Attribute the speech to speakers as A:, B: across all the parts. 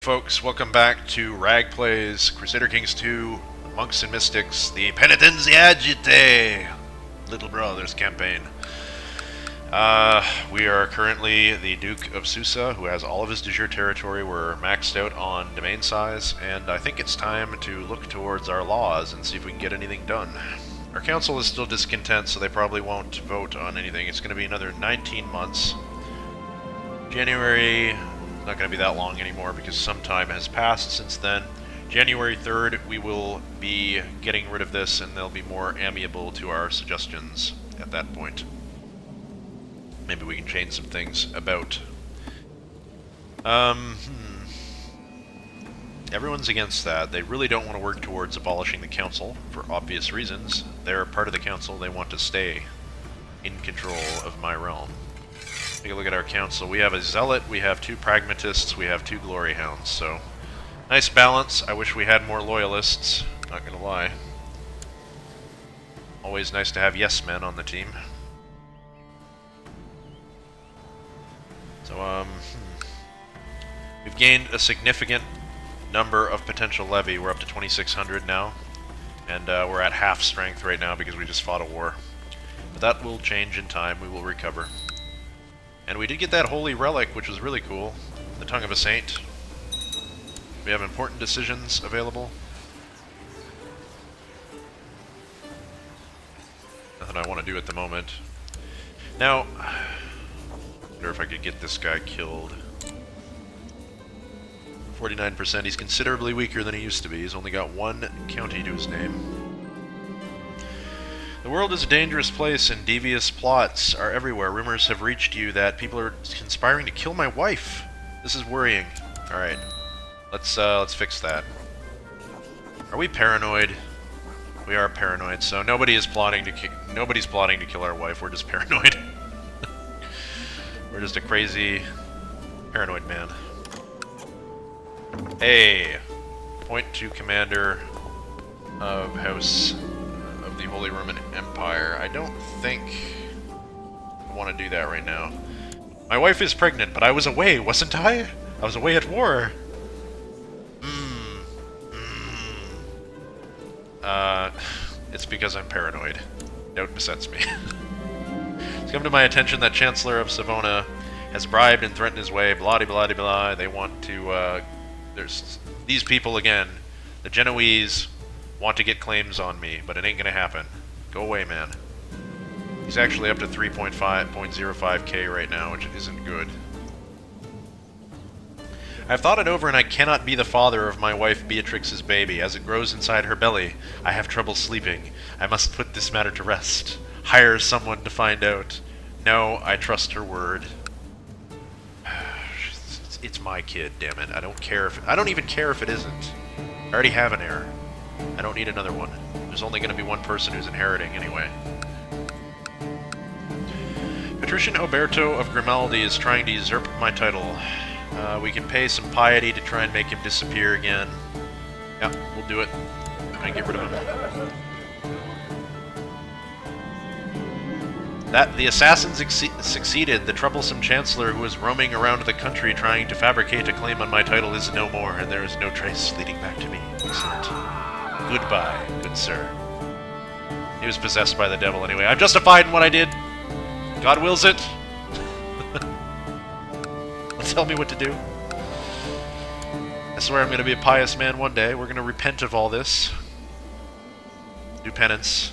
A: Folks, welcome back to Rag Plays Crusader Kings II, Monks and Mystics, the Penitenziagite Little Brothers campaign. We are currently the Duke of Susa, who has all of his de jure territory. We're maxed out on domain size, and I think it's time to look towards our laws and see if we can get anything done. Our council is still discontent, so they probably won't vote on anything. It's going to be another 19 months. January... not going to be that long anymore because some time has passed since then. January 3rd, we will be getting rid of this, and they'll be more amiable to our suggestions at that point. Maybe we can change some things about. Everyone's against that. They really don't want to work towards abolishing the council for obvious reasons. They're part of the council. They want to stay in control of my realm. Take a look at our council. We have a zealot, we have 2 pragmatists, we have 2 glory hounds, so nice balance. I wish we had more loyalists, not gonna lie. Always nice to have yes men on the team. So, we've gained a significant number of potential levy. We're up to 2,600 now, and we're at half strength right now because we just fought a war. But that will change in time, we will recover. And we did get that holy relic, which was really cool. The Tongue of a Saint. We have important decisions available. Nothing I want to do at the moment. Now, I wonder if I could get this guy killed. 49%. He's considerably weaker than he used to be. He's only got 1 county to his name. The world is a dangerous place, and devious plots are everywhere. Rumors have reached you that people are conspiring to kill my wife. This is worrying. Alright. Let's fix that. Are we paranoid? We are paranoid, so nobody's plotting to kill our wife. We're just paranoid. We're just a crazy, paranoid man. Hey! Point to commander of House of the Holy Roman Empire. I don't think I want to do that right now. My wife is pregnant, but I was away, wasn't I? I was away at war. It's because I'm paranoid. Doubt besets me. It's come to my attention that Chancellor of Savona has bribed and threatened his way, blah blah blah blah. They want to, there's these people again, the Genoese, want to get claims on me, but it ain't gonna happen. Go away, man. He's actually up to 3.05k right now, which isn't good. I've thought it over, and I cannot be the father of my wife Beatrix's baby. As it grows inside her belly, I have trouble sleeping. I must put this matter to rest. Hire someone to find out. No, I trust her word. It's my kid, damn it. I don't even care if it isn't. I already have an heir. I don't need another one. There's only going to be one person who's inheriting anyway. Patrician Oberto of Grimaldi is trying to usurp my title. We can pay some piety to try and make him disappear again. Yeah, we'll do it. And get rid of him. That the assassins succeeded. The troublesome chancellor who was roaming around the country trying to fabricate a claim on my title is no more, and there is no trace leading back to me. Excellent. Goodbye, good sir. He was possessed by the devil anyway. I'm justified in what I did. God wills it. Tell me what to do. I swear I'm going to be a pious man one day. We're going to repent of all this. Do penance.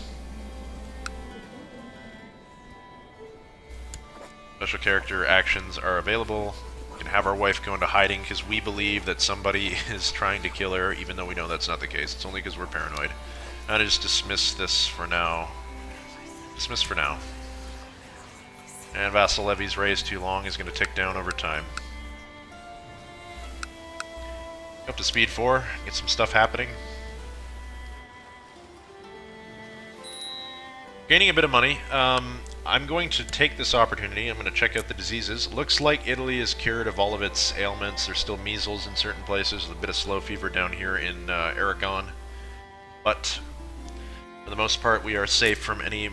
A: Special character actions are available. We can have our wife go into hiding because we believe that somebody is trying to kill her, even though we know that's not the case. It's only because we're paranoid. I'll just dismiss this for now. Dismiss for now. And vassal levies raised too long is going to tick down over time. Up to speed 4, get some stuff happening. Gaining a bit of money. I'm going to take this opportunity. I'm going to check out the diseases. Looks like Italy is cured of all of its ailments. There's still measles in certain places, a bit of slow fever down here in Aragon. But for the most part, we are safe from any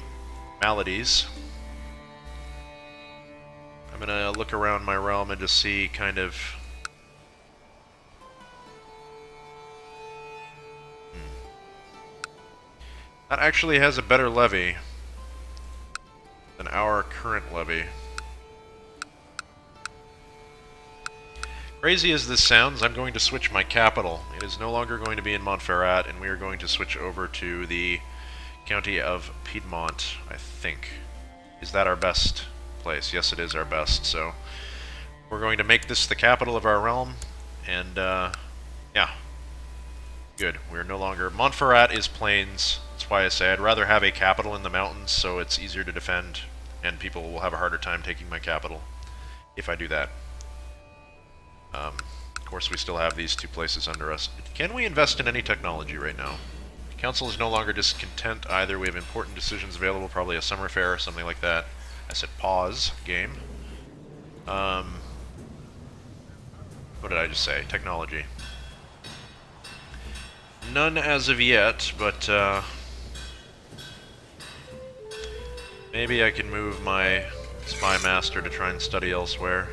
A: maladies. I'm going to look around my realm and just see kind of That actually has a better levy than our current levy. Crazy as this sounds, I'm going to switch my capital. It is no longer going to be in Montferrat, and we are going to switch over to the County of Piedmont, I think. Is that our best place? Yes, it is our best, so we're going to make this the capital of our realm, and yeah. Good. We're no longer... Montferrat is plains. That's why I say I'd rather have a capital in the mountains, so it's easier to defend, and people will have a harder time taking my capital if I do that. Of course, we still have these two places under us. Can we invest in any technology right now? Council is no longer discontent either. We have important decisions available, probably a summer fair or something like that. I said pause, game. What did I just say? Technology. None as of yet, but maybe I can move my spy master to try and study elsewhere.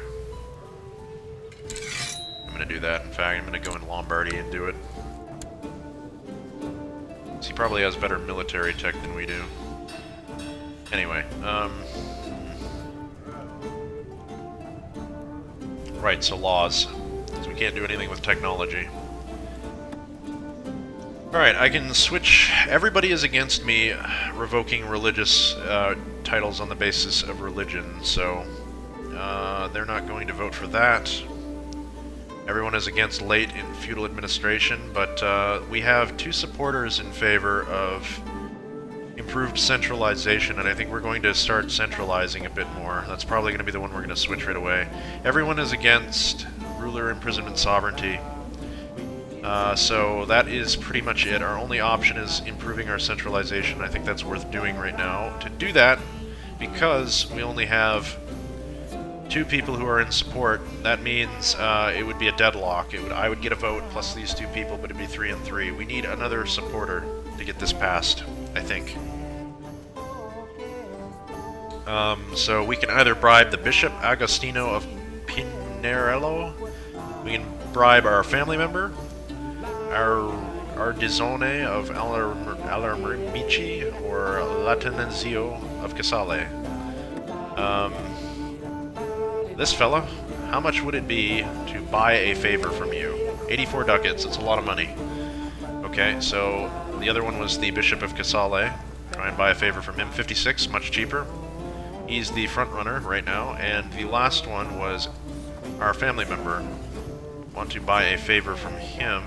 A: I'm going to do that. In fact, I'm going to go in Lombardy and do it. He probably has better military tech than we do. Anyway, right, so laws. Because we can't do anything with technology. Alright, I can switch... Everybody is against me revoking religious titles on the basis of religion, so they're not going to vote for that. Everyone is against late in feudal administration, but we have two supporters in favor of improved centralization, and I think we're going to start centralizing a bit more. That's probably going to be the one we're going to switch right away. Everyone is against ruler imprisonment sovereignty. So that is pretty much it. Our only option is improving our centralization. I think that's worth doing right now. To do that, because we only have two people who are in support, that means it would be a deadlock. I would get a vote plus these two people, but it'd be 3 and 3. We need another supporter to get this passed, I think. So we can either bribe the Bishop Agostino of Pinerello, we can bribe our family member, our Ardizone of Alarmici, or Latenenzio of Casale. This fella, how much would it be to buy a favor from you? 84 ducats, that's a lot of money. Okay, so the other one was the Bishop of Casale. Try and buy a favor from him. 56, much cheaper. He's the front runner right now. And the last one was our family member. Want to buy a favor from him.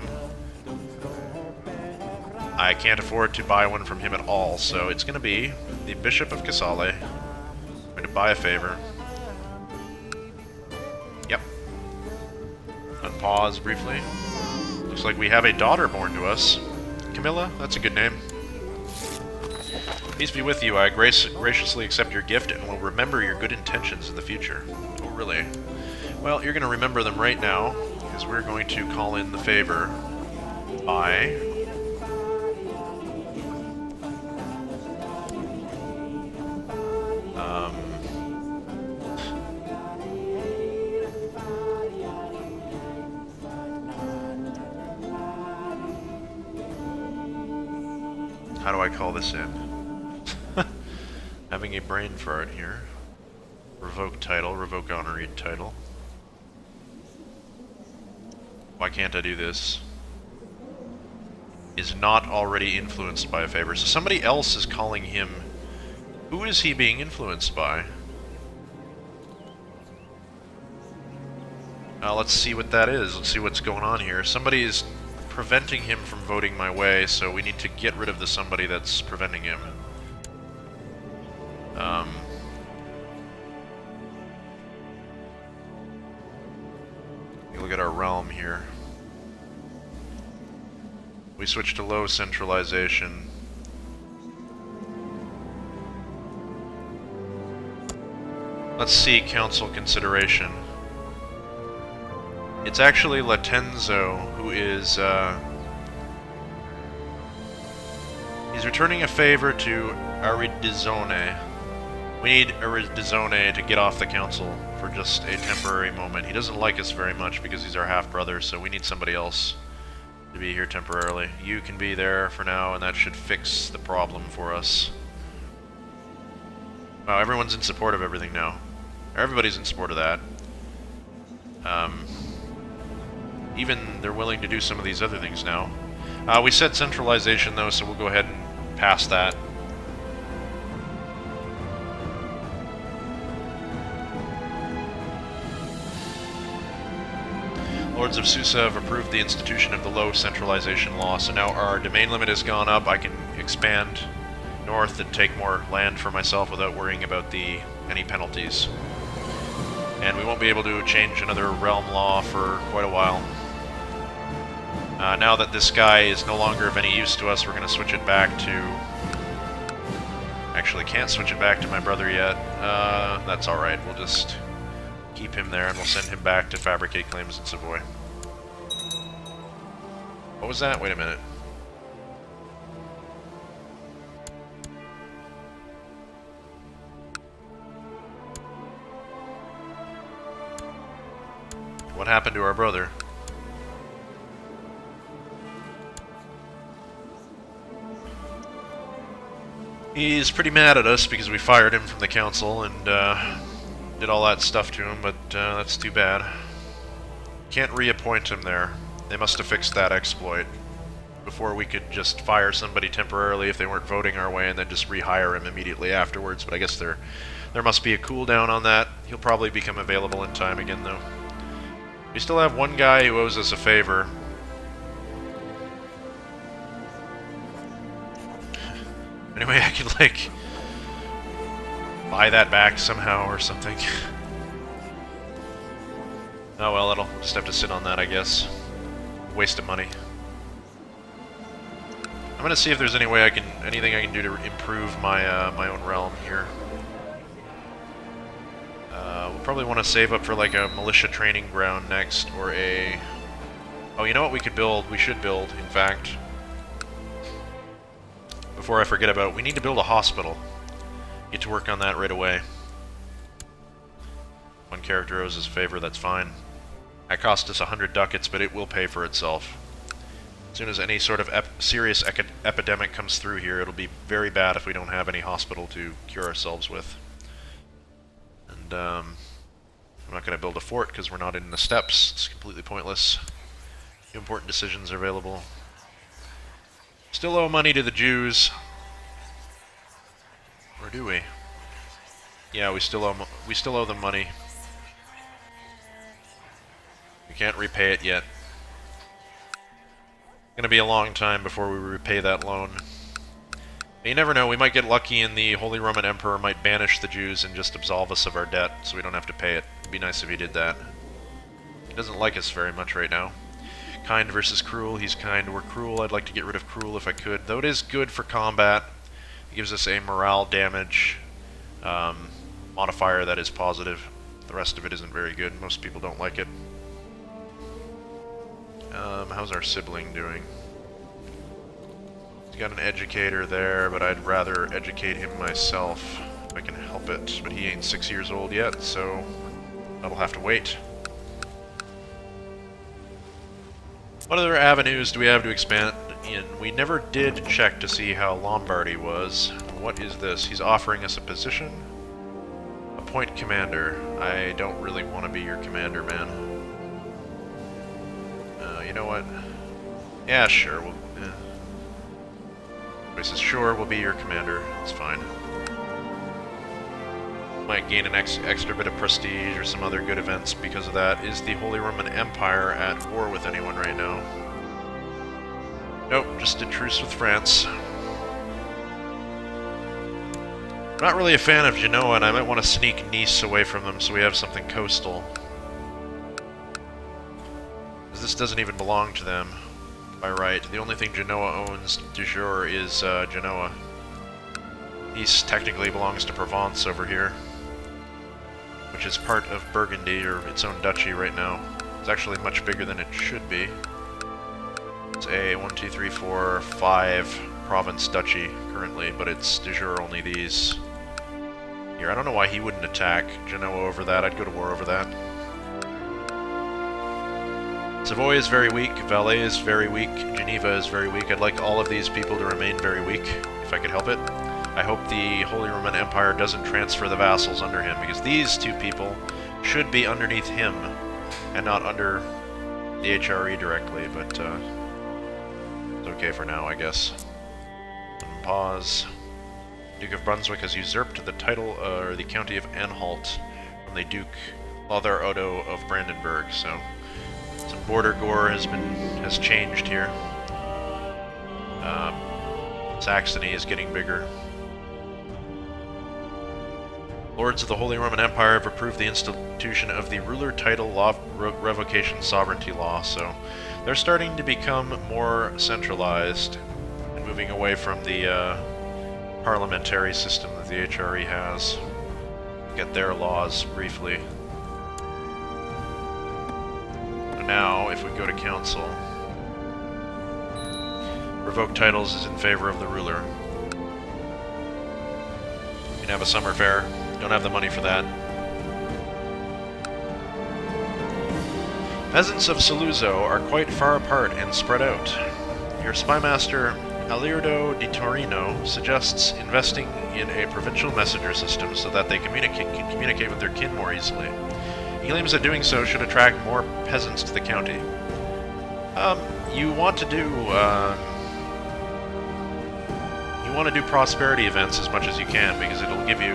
A: I can't afford to buy one from him at all, so it's going to be the Bishop of Casale. I'm going to buy a favor. Yep. Unpause briefly. Looks like we have a daughter born to us. Camilla, that's a good name. Peace be with you. I graciously accept your gift and will remember your good intentions in the future. Oh, really? Well, you're going to remember them right now, because we're going to call in the favor by... How do I call this in? Having a brain fart here. Revoke title, revoke honorary title. Why can't I do this? Is not already influenced by a favor. So somebody else is calling him. Who is he being influenced by? Let's see what that is. Let's see what's going on here. Somebody is preventing him from voting my way, so we need to get rid of the somebody that's preventing him. Look at our realm here. We switch to low centralization. Let's see council consideration. It's actually Latenzo who is, he's returning a favor to Aridizone. We need Aridizone to get off the council for just a temporary moment. He doesn't like us very much because he's our half-brother, so we need somebody else to be here temporarily. You can be there for now, and that should fix the problem for us. Wow, everyone's in support of everything now. Everybody's in support of that. Even they're willing to do some of these other things now. We said centralization, though, so we'll go ahead and pass that. Lords of Susa have approved the institution of the low centralization law, so now our domain limit has gone up. I can expand north and take more land for myself without worrying about any penalties. And we won't be able to change another realm law for quite a while. Now that this guy is no longer of any use to us, we're going to switch it back to... Actually, can't switch it back to my brother yet. That's alright, we'll just keep him there and we'll send him back to fabricate claims in Savoy. What was that? Wait a minute. What happened to our brother? He's pretty mad at us because we fired him from the council and did all that stuff to him, but that's too bad. Can't reappoint him there. They must have fixed that exploit. Before we could just fire somebody temporarily if they weren't voting our way and then just rehire him immediately afterwards, but I guess there must be a cooldown on that. He'll probably become available in time again, though. We still have one guy who owes us a favor. Anyway, I could, like, buy that back somehow or something. Oh well, I'll just have to sit on that, I guess. Waste of money. I'm gonna see if there's anything I can do to improve my my own realm here. We'll probably want to save up for like a militia training ground next, or a... Oh, you know what we could build? We should build, in fact. Before I forget about it, we need to build a hospital. Get to work on that right away. One character owes us a favor, that's fine. That cost us 100 ducats, but it will pay for itself. As soon as any sort of serious epidemic comes through here, it'll be very bad if we don't have any hospital to cure ourselves with. And I'm not going to build a fort because we're not in the steppes. It's completely pointless. Few important decisions are available. Still owe money to the Jews. Or do we? Yeah, we still owe them money. We can't repay it yet. It's gonna be a long time before we repay that loan. But you never know, we might get lucky and the Holy Roman Emperor might banish the Jews and just absolve us of our debt, so we don't have to pay it. It'd be nice if he did that. He doesn't like us very much right now. Kind versus cruel, he's kind, we're cruel. I'd like to get rid of cruel if I could, though it is good for combat. It gives us a morale damage modifier that is positive. The rest of it isn't very good, most people don't like it. How's our sibling doing? He's got an educator there, but I'd rather educate him myself if I can help it. But he ain't 6 years old yet, so that'll have to wait. What other avenues do we have to expand in? We never did check to see how Lombardy was. What is this? He's offering us a position? Appoint commander. I don't really want to be your commander, man. You know what? Yeah, sure. He says, sure, we'll be your commander. It's fine. Might gain an extra bit of prestige or some other good events because of that. Is the Holy Roman Empire at war with anyone right now? Nope, just a truce with France. I'm not really a fan of Genoa, and I might want to sneak Nice away from them so we have something coastal. Because this doesn't even belong to them by right. The only thing Genoa owns de jure is Genoa. Nice technically belongs to Provence over here, which is part of Burgundy, or its own duchy right now. It's actually much bigger than it should be. It's a 1, 2, 3, 4, 5 province duchy currently, but it's de jure only these. Here, I don't know why he wouldn't attack Genoa over that. I'd go to war over that. Savoy is very weak, Valais is very weak, Geneva is very weak. I'd like all of these people to remain very weak, if I could help it. I hope the Holy Roman Empire doesn't transfer the vassals under him, because these two people should be underneath him, and not under the HRE directly, but it's okay for now, I guess. Pause. Duke of Brunswick has usurped the title, or the County of Anhalt, from the Duke Lothar Odo of Brandenburg, so some border gore has changed here. Saxony is getting bigger. Lords of the Holy Roman Empire have approved the institution of the ruler title law revocation sovereignty law, so they're starting to become more centralized and moving away from the parliamentary system that the HRE has. Get their laws briefly. And now, if we go to council, revoke titles is in favor of the ruler. You can have a summer fair. Don't have the money for that. Peasants of Saluzzo are quite far apart and spread out. Your spymaster Alirdo di Torino suggests investing in a provincial messenger system so that they can communicate with their kin more easily. He claims that doing so should attract more peasants to the county. You want to do prosperity events as much as you can, because it'll give you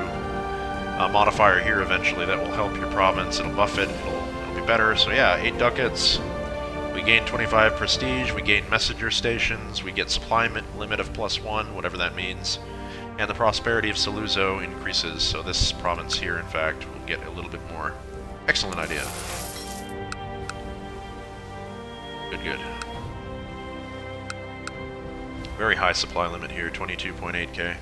A: a modifier here eventually that will help your province. It'll buff it. It'll be better. So yeah, 8 ducats. We gain 25 prestige. We gain messenger stations. We get supply limit of +1, whatever that means. And the prosperity of Saluzzo increases. So this province here, in fact, will get a little bit more. Excellent idea. Good, good. Very high supply limit here, 22.8k.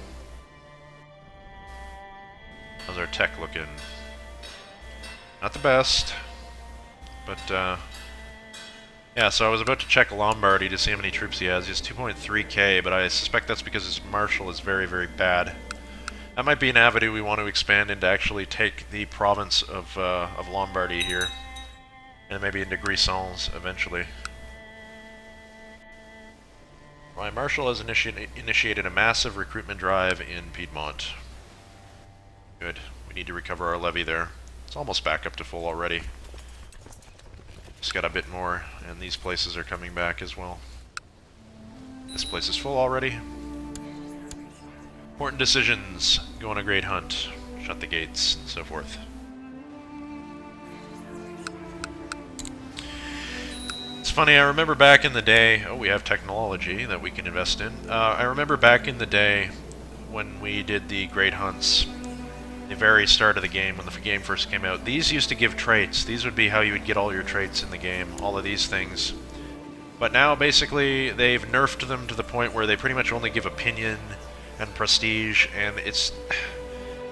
A: How's our tech looking? Not the best, but yeah, so I was about to check Lombardy to see how many troops he has. He has 2.3k, but I suspect that's because his marshal is very, very bad. That might be an avenue we want to expand into, actually take the province of Lombardy here, and maybe into Grisons eventually. My marshal has initiated a massive recruitment drive in Piedmont. Good. We need to recover our levy there. It's almost back up to full already. Just got a bit more, and these places are coming back as well. This place is full already. Important decisions. Go on a great hunt. Shut the gates, and so forth. It's funny, I remember back in the day... Oh, we have technology that we can invest in. I remember back in the day when we did the great hunts, the very start of the game, when the game first came out, these used to give traits. These would be how you would get all your traits in the game, all of these things. But now, basically, they've nerfed them to the point where they pretty much only give opinion and prestige, and it's...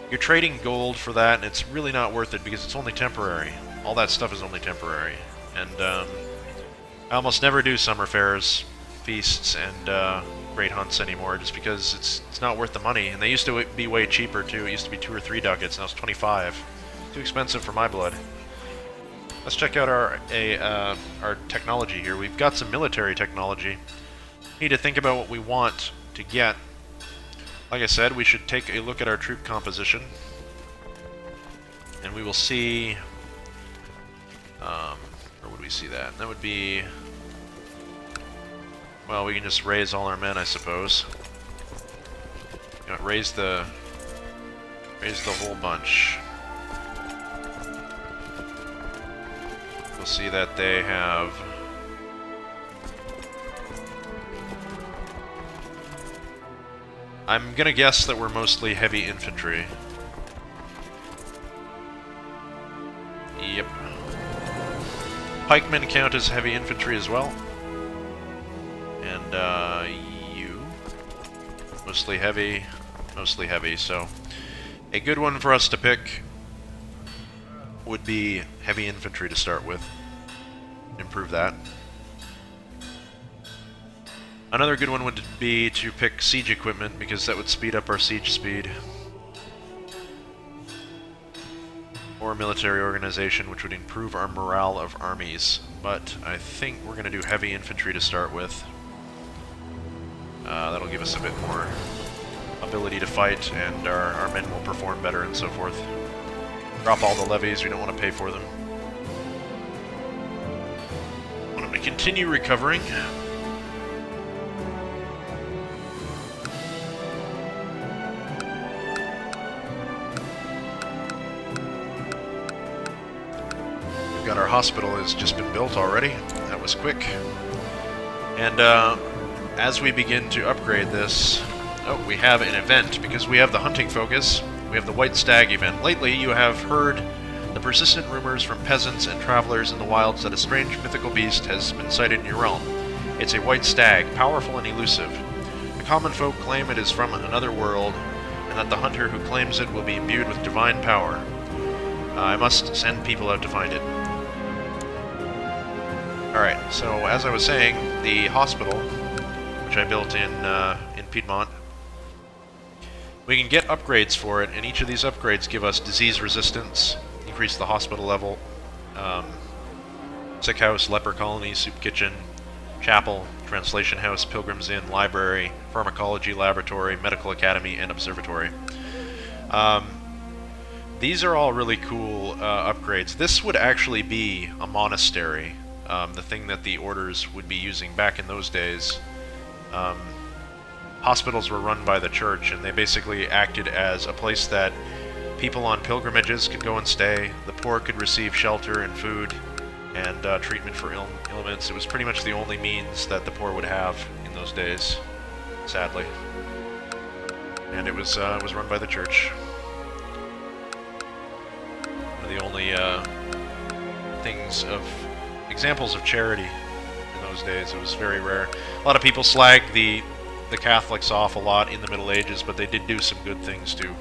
A: You're trading gold for that, and it's really not worth it, because it's only temporary. All that stuff is only temporary. And, I almost never do summer fairs, feasts, and, great hunts anymore, just because it's not worth the money. And they used to be way cheaper too. It used to be 2 or 3 ducats, now it's 25. Too expensive for my blood. Let's check out our technology here. We've got some military technology. We need to think about what we want to get. Like I said, we should take a look at our troop composition, and we will see. Where would we see that? That would be. Well, we can just raise all our men, I suppose. You know, raise the whole bunch. We'll see that they have... I'm gonna guess that we're mostly heavy infantry. Yep. Pikemen count as heavy infantry as well. And, you... Mostly heavy, so... A good one for us to pick would be heavy infantry to start with. Improve that. Another good one would be to pick siege equipment, because that would speed up our siege speed. or military organization, which would improve our morale of armies. But I think we're going to do heavy infantry to start with. That'll give us a bit more ability to fight, and our men will perform better and so forth. Drop all the levies, we don't want to pay for them. I want them to continue recovering. We've got our hospital has just been built already. That was quick. And as we begin to upgrade this, oh, we have an event, because we have the hunting focus. We have the White Stag event. Lately, you have heard the persistent rumors from peasants and travelers in the wilds that a strange mythical beast has been sighted in your realm. It's a white stag, powerful and elusive. The common folk claim it is from another world, and that the hunter who claims it will be imbued with divine power. I must send people out to find it. Alright, so as I was saying, the hospital, which I built in Piedmont, we can get upgrades for it, and each of these upgrades give us disease resistance, increase the hospital level, sick house, leper colony, soup kitchen, chapel, translation house, pilgrim's inn, library, pharmacology laboratory, medical academy, and observatory. These are all really cool upgrades. This would actually be a monastery, the thing that the orders would be using back in those days. Hospitals were run by the church, and they basically acted as a place that people on pilgrimages could go and stay. The poor could receive shelter and food and treatment for ailments. It was pretty much the only means that the poor would have in those days, sadly. And it was run by the church. One of the only examples of charity in those days. It was very rare. A lot of people slag the Catholics off a lot in the Middle Ages, but they did do some good things too.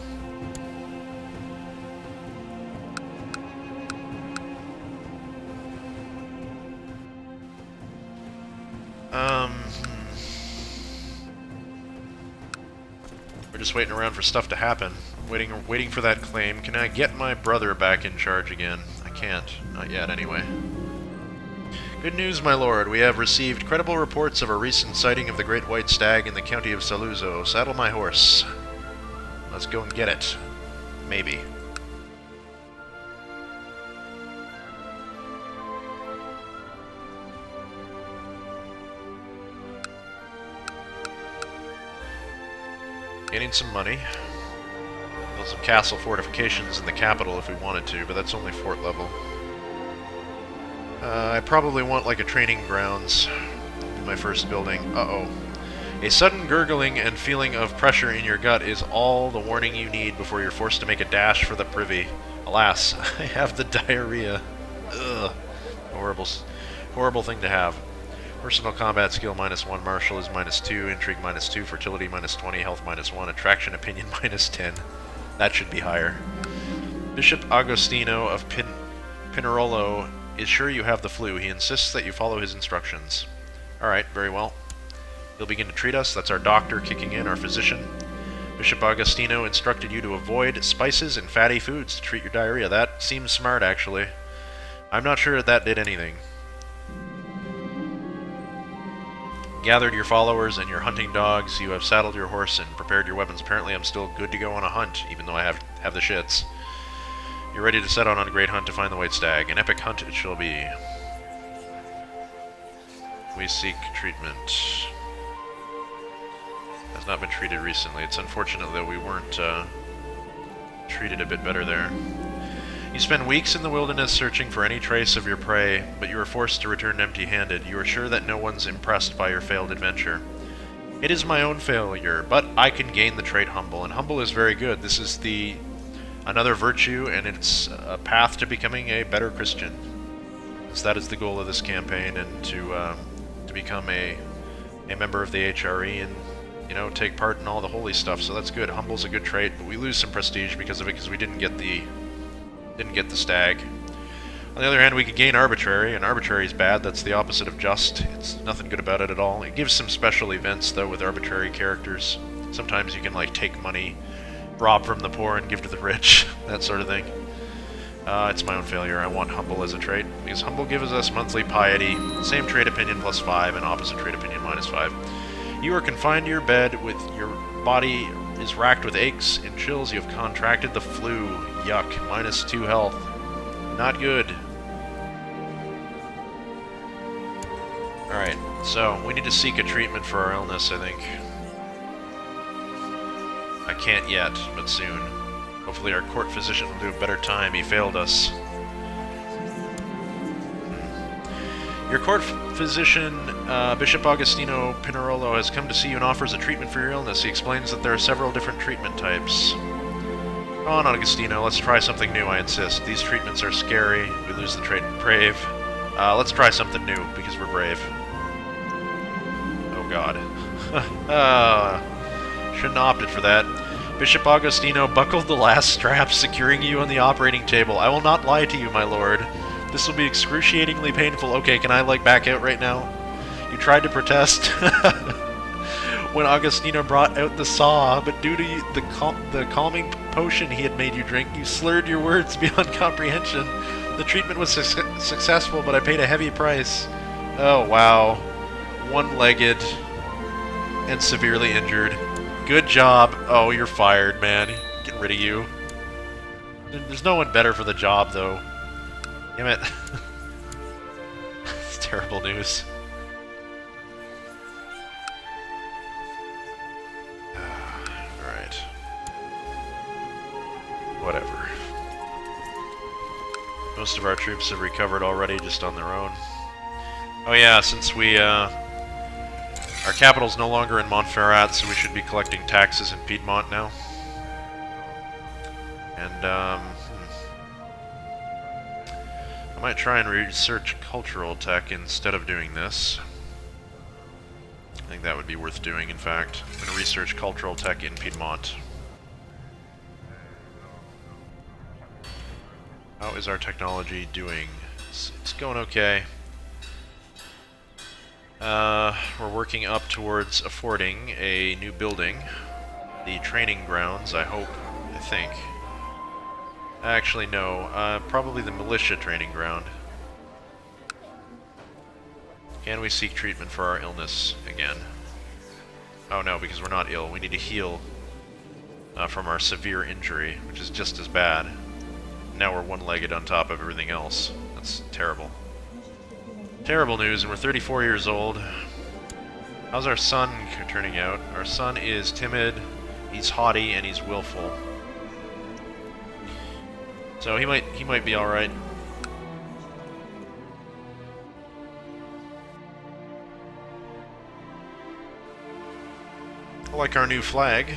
A: We're just waiting around for stuff to happen. Waiting for that claim. Can I get my brother back in charge again? I can't. Not yet, anyway. Good news, my lord. We have received credible reports of a recent sighting of the great white stag in the county of Saluzzo. Saddle my horse. Let's go and get it. Maybe. Getting some money. Build some castle fortifications in the capital if we wanted to, but that's only fort level. I probably want like a training grounds in my first building. Uh-oh. A sudden gurgling and feeling of pressure in your gut is all the warning you need before you're forced to make a dash for the privy. Alas, I have the diarrhea. Ugh. Horrible thing to have. Personal combat skill -1, martial is -2, intrigue -2, fertility -20, health -1, attraction opinion -10. That should be higher. Bishop Agostino of Pinerolo is sure you have the flu. He insists that you follow his instructions. Alright, very well. He'll begin to treat us. That's our doctor kicking in, our physician. Bishop Agostino instructed you to avoid spices and fatty foods to treat your diarrhea. That seems smart, actually. I'm not sure that did anything. Gathered your followers and your hunting dogs. You have saddled your horse and prepared your weapons. Apparently I'm still good to go on a hunt, even though I have the shits. You're ready to set out on a great hunt to find the white stag. An epic hunt it shall be. We seek treatment. Has not been treated recently. It's unfortunate that we weren't treated a bit better there. You spend weeks in the wilderness searching for any trace of your prey, but you are forced to return empty-handed. You are sure that no one's impressed by your failed adventure. It is my own failure, but I can gain the trait humble, and humble is very good. This is another virtue, and it's a path to becoming a better Christian. So that is the goal of this campaign, and to become a member of the HRE and, you know, take part in all the holy stuff. So that's good. Humble's a good trait, but we lose some prestige because of it, because we didn't get the stag. On the other hand, we could gain arbitrary, and arbitrary is bad. That's the opposite of just. It's nothing good about it at all. It gives some special events, though, with arbitrary characters. Sometimes you can, like, take money, rob from the poor, and give to the rich, that sort of thing. It's my own failure. I want humble as a trait, because humble gives us monthly piety, same trait opinion +5, and opposite trait opinion -5. You are confined to your bed with your body is racked with aches and chills. You have contracted the flu. Yuck. -2 health. Not good. Alright, so we need to seek a treatment for our illness, I think. I can't yet, but soon. Hopefully our court physician will do a better time. He failed us. Your court physician, Bishop Agostino Pinarolo, has come to see you and offers a treatment for your illness. He explains that there are several different treatment types. Come on, Agostino, let's try something new, I insist. These treatments are scary. We lose the trait brave. Let's try something new, because we're brave. Oh god. Shouldn't have opted for that. Bishop Agostino buckled the last strap, securing you on the operating table. I will not lie to you, my lord. This will be excruciatingly painful. Okay, can I, like, back out right now? You tried to protest when Agostino brought out the saw, but due to the calming potion he had made you drink, you slurred your words beyond comprehension. The treatment was successful, but I paid a heavy price. Oh, wow. One-legged and severely injured. Good job. Oh, you're fired, man. Get rid of you. There's no one better for the job, though. Damn it. It's terrible news. Alright. Whatever. Most of our troops have recovered already, just on their own. Oh yeah, since we, our capital's no longer in Monferrat, so we should be collecting taxes in Piedmont now. And, I might try and research cultural tech instead of doing this. I think that would be worth doing, in fact. I'm going to research cultural tech in Piedmont. How is our technology doing? It's going okay. We're working up towards affording a new building. The training grounds, I hope, I think. Actually, no. Probably the militia training ground. Can we seek treatment for our illness again? Oh no, because we're not ill. We need to heal from our severe injury, which is just as bad. Now we're one-legged on top of everything else. That's terrible. Terrible news, and we're 34 years old. How's our son turning out? Our son is timid, he's haughty, and he's willful. So he might be alright. I like our new flag.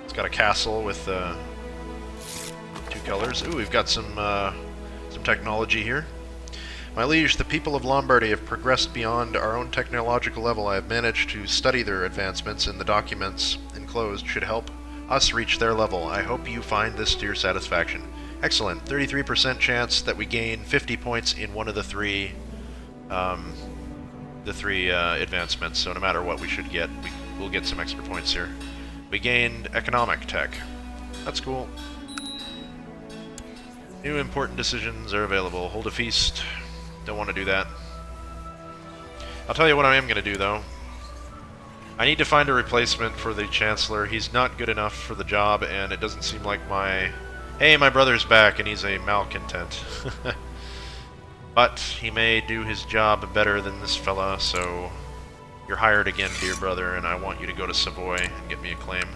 A: It's got a castle with 2 colors. Ooh, we've got some technology here. My liege, the people of Lombardy have progressed beyond our own technological level. I have managed to study their advancements, and the documents enclosed should help us reach their level. I hope you find this to your satisfaction. Excellent. 33% chance that we gain 50 points in one of the three advancements. So no matter what we should get, we'll get some extra points here. We gained economic tech. That's cool. New important decisions are available. Hold a feast. Don't want to do that. I'll tell you what I am going to do, though. I need to find a replacement for the Chancellor. He's not good enough for the job, and it doesn't seem like my... Hey, my brother's back, and he's a malcontent. But he may do his job better than this fella, so... You're hired again, dear brother, and I want you to go to Savoy and get me a claim.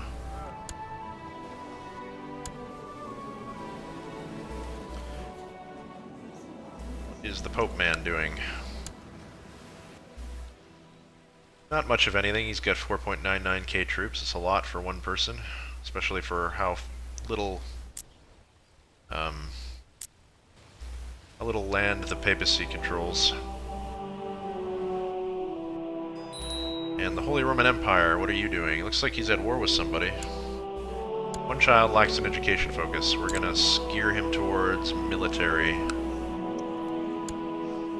A: Is the Pope man doing? Not much of anything. He's got 4.99k troops. It's a lot for one person, especially for how little land the papacy controls. And the Holy Roman Empire, what are you doing? It looks like he's at war with somebody. One child lacks an education focus. We're gonna steer him towards military.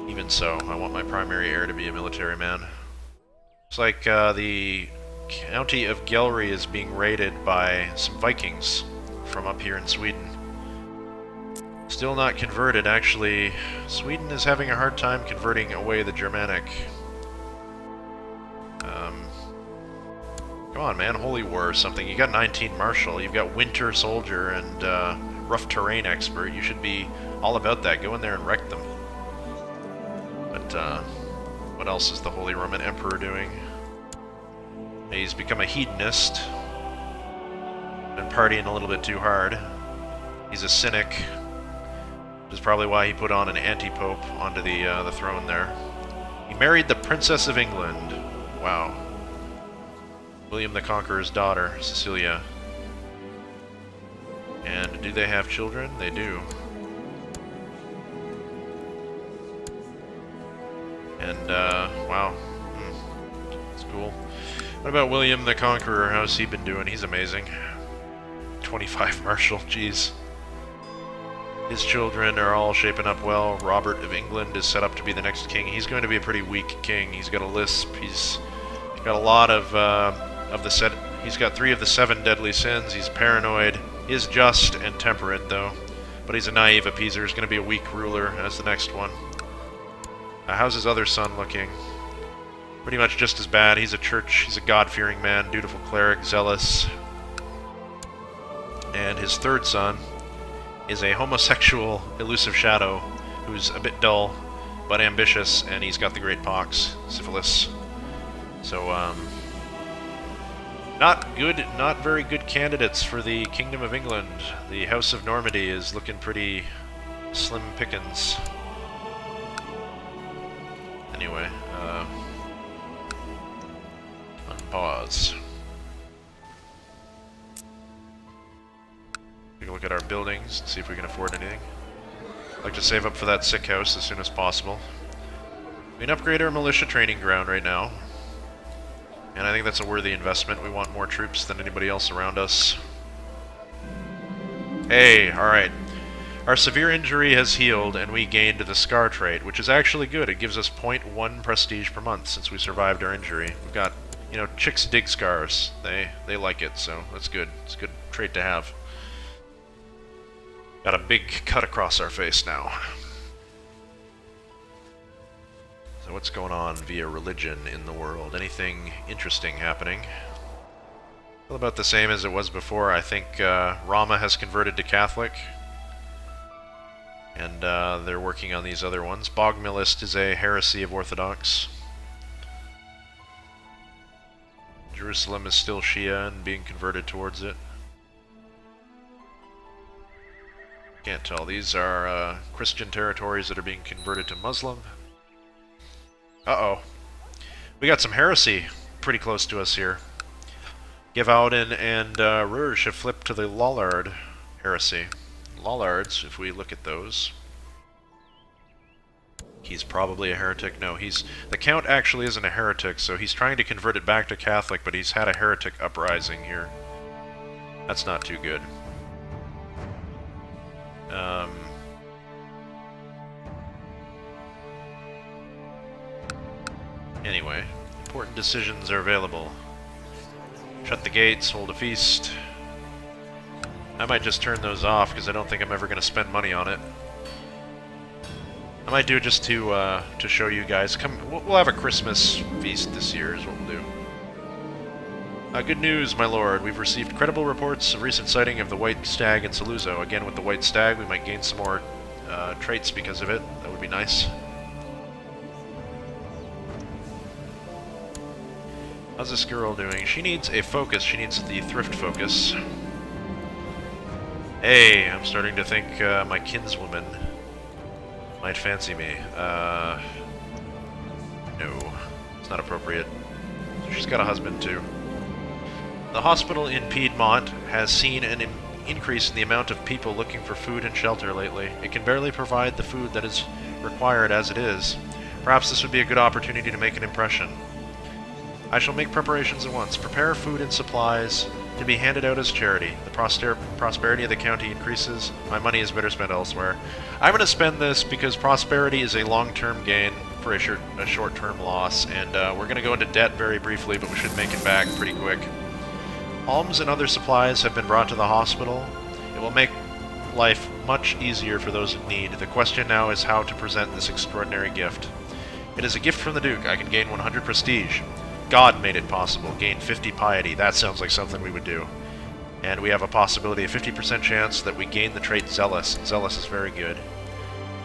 A: Even so, I want my primary heir to be a military man. Looks like the county of Gelry is being raided by some Vikings from up here in Sweden. Still not converted, actually. Sweden is having a hard time converting away the Germanic. Come on, man. Holy War or something. You got 19 Martial, you've got Winter Soldier, and Rough Terrain Expert. You should be all about that. Go in there and wreck them. But, what else is the Holy Roman Emperor doing? He's become a hedonist. Been partying a little bit too hard. He's a cynic. Which is probably why he put on an anti-pope onto the throne there. He married the Princess of England. Wow. William the Conqueror's daughter, Cecilia. And do they have children? They do. And, wow. That's cool. What about William the Conqueror? How's he been doing? He's amazing. 25 Martial, jeez. His children are all shaping up well. Robert of England is set up to be the next king. He's going to be a pretty weak king. He's got a lisp. He's got a lot of the set. He's got 3 of the 7 deadly sins. He's paranoid. He is just and temperate, though. But he's a naive appeaser. He's going to be a weak ruler as the next one. How's his other son looking? Pretty much just as bad. He's a God-fearing man, dutiful cleric, zealous. And his third son is a homosexual, elusive shadow who's a bit dull, but ambitious, and he's got the great pox, syphilis. So, not very good candidates for the Kingdom of England. The House of Normandy is looking pretty slim pickings. Anyway, unpause. Take a look at our buildings and see if we can afford anything. I'd like to save up for that sick house as soon as possible. We can upgrade our militia training ground right now. And I think that's a worthy investment. We want more troops than anybody else around us. Hey, alright. Our severe injury has healed, and we gained the Scar trait, which is actually good. It gives us 0.1 prestige per month since we survived our injury. We've got, you know, chicks dig scars. They like it, so that's good. It's a good trait to have. Got a big cut across our face now. So what's going on via religion in the world? Anything interesting happening? Well, about the same as it was before. I think Rama has converted to Catholic. And they're working on these other ones. Bogmilist is a heresy of Orthodox. Jerusalem is still Shia and being converted towards it. Can't tell. These are Christian territories that are being converted to Muslim. Uh-oh. We got some heresy pretty close to us here. Gevaudan and Rouge have flipped to the Lollard heresy. Lollards, if we look at those. He's probably a heretic. No, the Count actually isn't a heretic, so he's trying to convert it back to Catholic, but he's had a heretic uprising here. That's not too good. Anyway, important decisions are available. Shut the gates, hold a feast. I might just turn those off because I don't think I'm ever going to spend money on it. I might do it just to show you guys. We'll have a Christmas feast this year is what we'll do. Good news, my lord. We've received credible reports of recent sighting of the White Stag in Saluzzo. Again, with the White Stag, we might gain some more traits because of it. That would be nice. How's this girl doing? She needs a focus. She needs the thrift focus. Hey, I'm starting to think my kinswoman might fancy me. No, it's not appropriate. She's got a husband, too. The hospital in Piedmont has seen an increase in the amount of people looking for food and shelter lately. It can barely provide the food that is required as it is. Perhaps this would be a good opportunity to make an impression. I shall make preparations at once. Prepare food and supplies to be handed out as charity. The prosperity of the county increases. My money is better spent elsewhere. I'm going to spend this because prosperity is a long-term gain for a short-term loss, and we're going to go into debt very briefly, but we should make it back pretty quick. Alms and other supplies have been brought to the hospital. It will make life much easier for those in need. The question now is how to present this extraordinary gift. It is a gift from the Duke. I can gain 100 prestige. God made it possible. Gain 50 piety. That sounds like something we would do. And we have a possibility, a 50% chance that we gain the trait Zealous. Zealous is very good.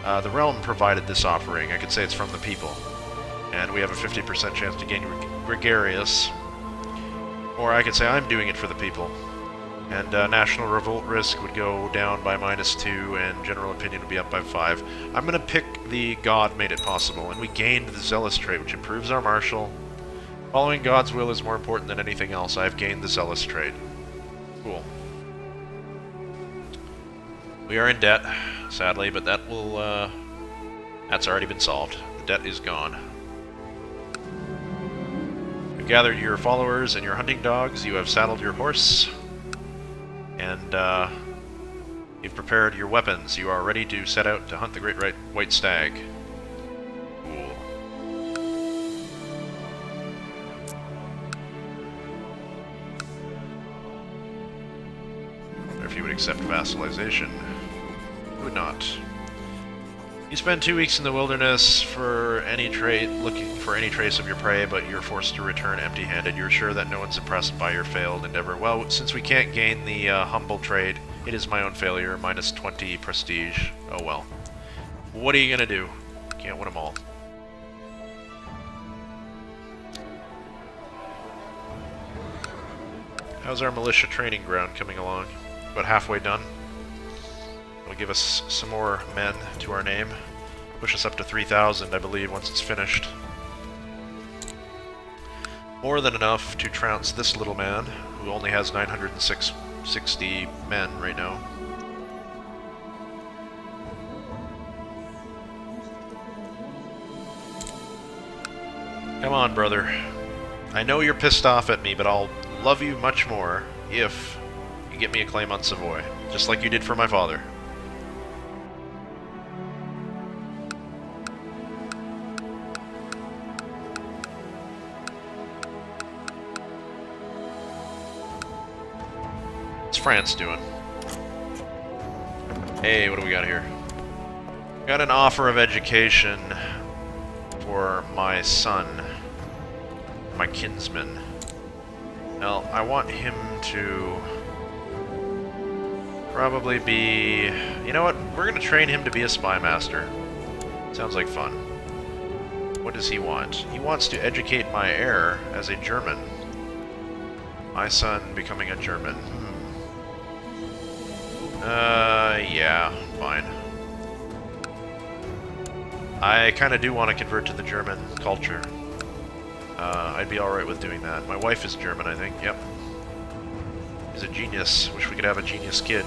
A: The realm provided this offering. I could say it's from the people. And we have a 50% chance to gain Gregarious. Or I could say I'm doing it for the people. And national revolt risk would go down by -2, and general opinion would be up by 5. I'm going to pick the God made it possible, and we gained the Zealous trait, which improves our martial. Following God's will is more important than anything else. I've gained the Zealous trait. Cool. We are in debt, sadly, but that will, that's already been solved. The debt is gone. You've gathered your followers and your hunting dogs. You have saddled your horse. And, you've prepared your weapons. You are ready to set out to hunt the great white stag. Cool. Or if you would accept vassalization. You would not. You spend 2 weeks in the wilderness for any looking for any trace of your prey, but you're forced to return empty-handed. You're sure that no one's impressed by your failed endeavor. Well, since we can't gain the humble trade, it is my own failure. -20 prestige. Oh well. What are you gonna do? Can't win them all. How's our militia training ground coming along? About halfway done. It'll give us some more men to our name. Push us up to 3,000, I believe, once it's finished. More than enough to trounce this little man, who only has 960 men right now. Come on, brother. I know you're pissed off at me, but I'll love you much more if you get me a claim on Savoy, just like you did for my father. What's France doing? Hey, what do we got here? Got an offer of education for my son, my kinsman. Now, I want him to probably be... You know what? We're going to train him to be a spy master. Sounds like fun. What does he want? He wants to educate my heir as a German. My son becoming a German. Yeah, fine. I kind of do want to convert to the German culture. I'd be alright with doing that. My wife is German, I think. Yep. He's a genius. Wish we could have a genius kid.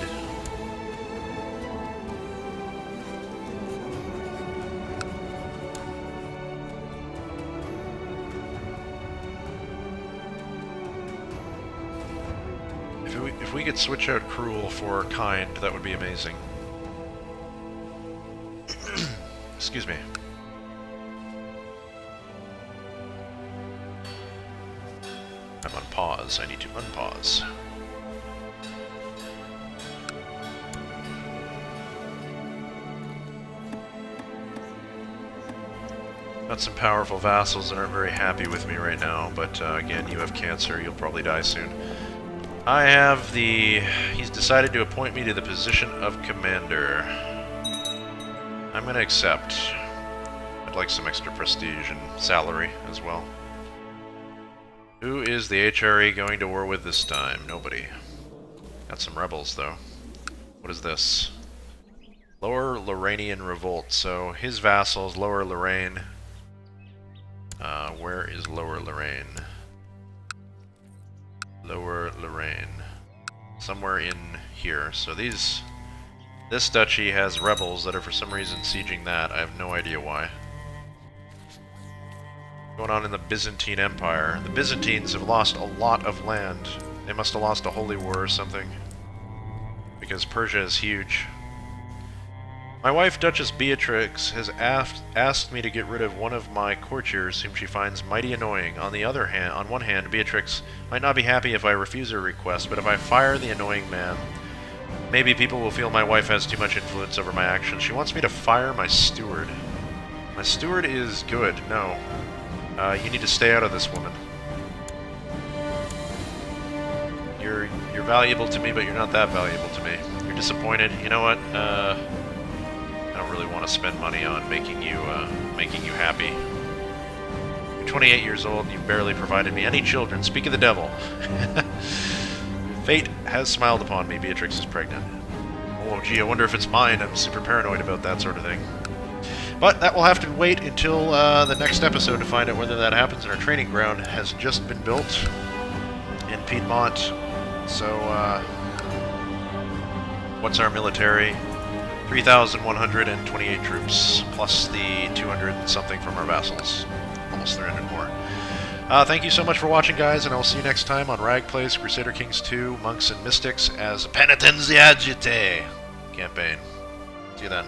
A: If we could switch out cruel for kind, that would be amazing. Excuse me. I'm on pause. I need to unpause. Got some powerful vassals that aren't very happy with me right now, but again, you have cancer. You'll probably die soon. I have the... He's decided to appoint me to the position of commander. I'm going to accept. I'd like some extra prestige and salary as well. Who is the HRE going to war with this time? Nobody. Got some rebels, though. What is this? Lower Lorrainian Revolt. So his vassals, Lower Lorraine. Where is Lower Lorraine? Lower Lorraine. Somewhere in here. So this duchy has rebels that are for some reason sieging that. I have no idea why. Going on in the Byzantine Empire. The Byzantines have lost a lot of land. They must have lost a holy war or something. Because Persia is huge. My wife, Duchess Beatrix, has asked me to get rid of one of my courtiers whom she finds mighty annoying. On one hand, Beatrix might not be happy if I refuse her request, but if I fire the annoying man, Maybe people will feel my wife has too much influence over my actions. She wants me to fire my steward. My steward is good. No. You need to stay out of this, woman. You're valuable to me, but you're not that valuable to me. You're disappointed. You know what? I don't really want to spend money on making you happy. You're 28 years old, and you've barely provided me any children. Speak of the devil. Fate has smiled upon me. Beatrix is pregnant. Oh, gee, I wonder if it's mine. I'm super paranoid about that sort of thing. But that will have to wait until the next episode to find out whether that happens. And our training ground has just been built in Piedmont. So, what's our military? 3,128 troops, plus the 200 and something from our vassals. Almost 300 more. Thank you so much for watching, guys, and I will see you next time on Rag Plays Crusader Kings II, Monks and Mystics as Penitenziagite campaign. See you then.